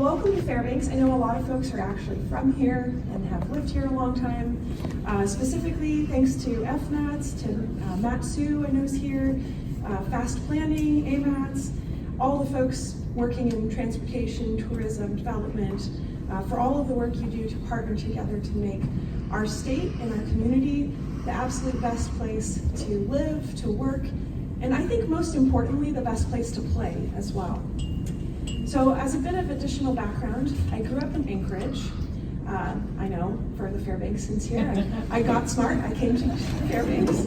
welcome to Fairbanks. I know a lot of folks are actually from here and have lived here a long time. Specifically, thanks to FNATS, to Matt Sue, I know is here, Fast Planning, AMATS, all the folks working in transportation, tourism, development, for all of the work you do to partner together to make our state and our community the absolute best place to live, to work, and I think most importantly, the best place to play as well. So as a bit of additional background, I grew up in Anchorage. I know, for the Fairbanksans here, I got smart, I came to Fairbanks.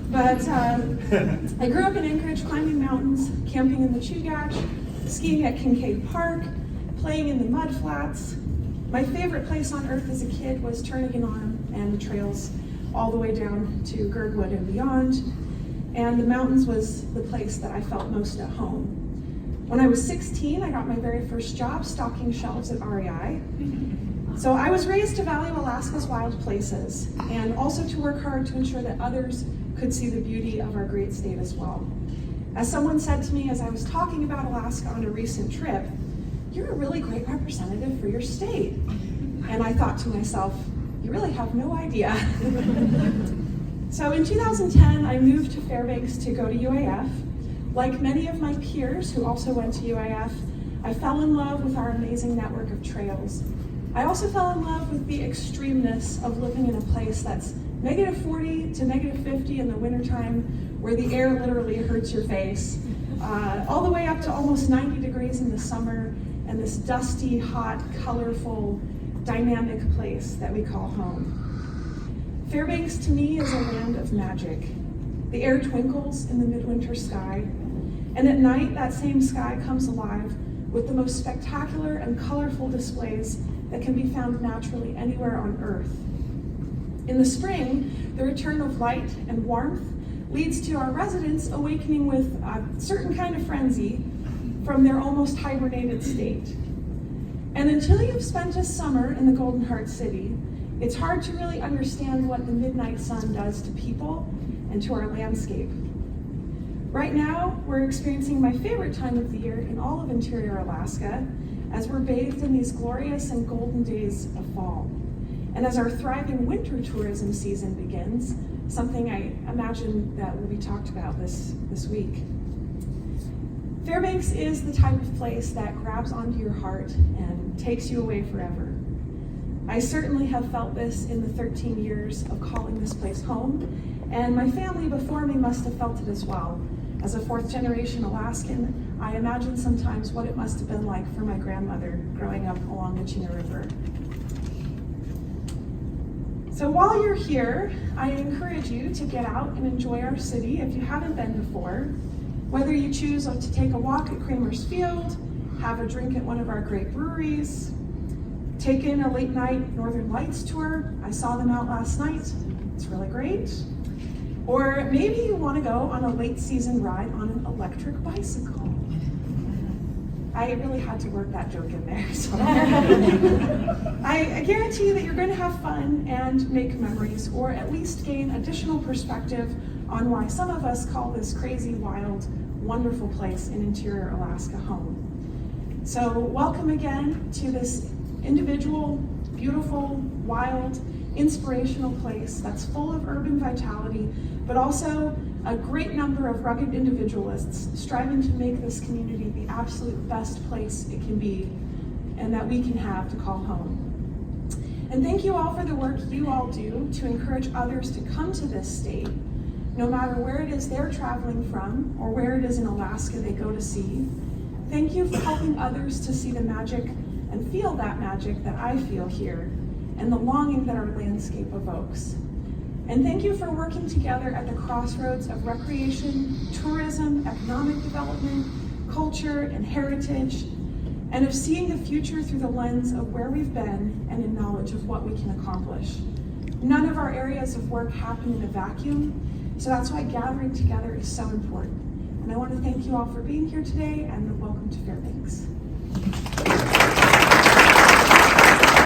But I grew up in Anchorage, climbing mountains, camping in the Chugach, skiing at Kincaid Park, playing in the mud flats. My favorite place on earth as a kid was Turnagain Arm and the trails all the way down to Girdwood and beyond. And the mountains was the place that I felt most at home. When I was 16, I got my very first job stocking shelves at REI. So I was raised to value Alaska's wild places and also to work hard to ensure that others could see the beauty of our great state as well. As someone said to me as I was talking about Alaska on a recent trip, "You're a really great representative for your state." And I thought to myself, you really have no idea. So in 2010, I moved to Fairbanks to go to UAF. Like many of my peers who also went to UAF, I fell in love with our amazing network of trails. I also fell in love with the extremeness of living in a place that's -40 to -50 in the wintertime, where the air literally hurts your face, all the way up to almost 90 degrees in the summer, and this dusty, hot, colorful, dynamic place that we call home. Fairbanks to me is a land of magic. The air twinkles in the midwinter sky, and at night that same sky comes alive with the most spectacular and colorful displays that can be found naturally anywhere on Earth. In the spring, the return of light and warmth leads to our residents awakening with a certain kind of frenzy from their almost hibernated state. And until you've spent a summer in the Golden Heart City, it's hard to really understand what the midnight sun does to people and to our landscape. Right now, we're experiencing my favorite time of the year in all of interior Alaska, as we're bathed in these glorious and golden days of fall. And as our thriving winter tourism season begins, something I imagine that will be talked about this week. Fairbanks is the type of place that grabs onto your heart and takes you away forever. I certainly have felt this in the 13 years of calling this place home, and my family before me must have felt it as well. As a fourth-generation Alaskan, I imagine sometimes what it must have been like for my grandmother growing up along the Chena River. So while you're here, I encourage you to get out and enjoy our city if you haven't been before. Whether you choose to take a walk at Kramer's Field, have a drink at one of our great breweries, take in a late night Northern Lights tour. I saw them out last night. It's really great. Or maybe you want to go on a late season ride on an electric bicycle. I really had to work that joke in there. So. I guarantee you that you're going to have fun and make memories, or at least gain additional perspective on why some of us call this crazy, wild, wonderful place in interior Alaska home. So welcome again to this individual, beautiful, wild, inspirational place that's full of urban vitality, but also a great number of rugged individualists striving to make this community the absolute best place it can be and that we can have to call home. And thank you all for the work you all do to encourage others to come to this state, no matter where it is they're traveling from or where it is in Alaska they go to see. Thank you for helping others to see the magic and feel that magic that I feel here and the longing that our landscape evokes. And thank you for working together at the crossroads of recreation, tourism, economic development, culture, and heritage, and of seeing the future through the lens of where we've been and in knowledge of what we can accomplish. None of our areas of work happen in a vacuum, so that's why gathering together is so important. And I want to thank you all for being here today, and welcome to Fairbanks.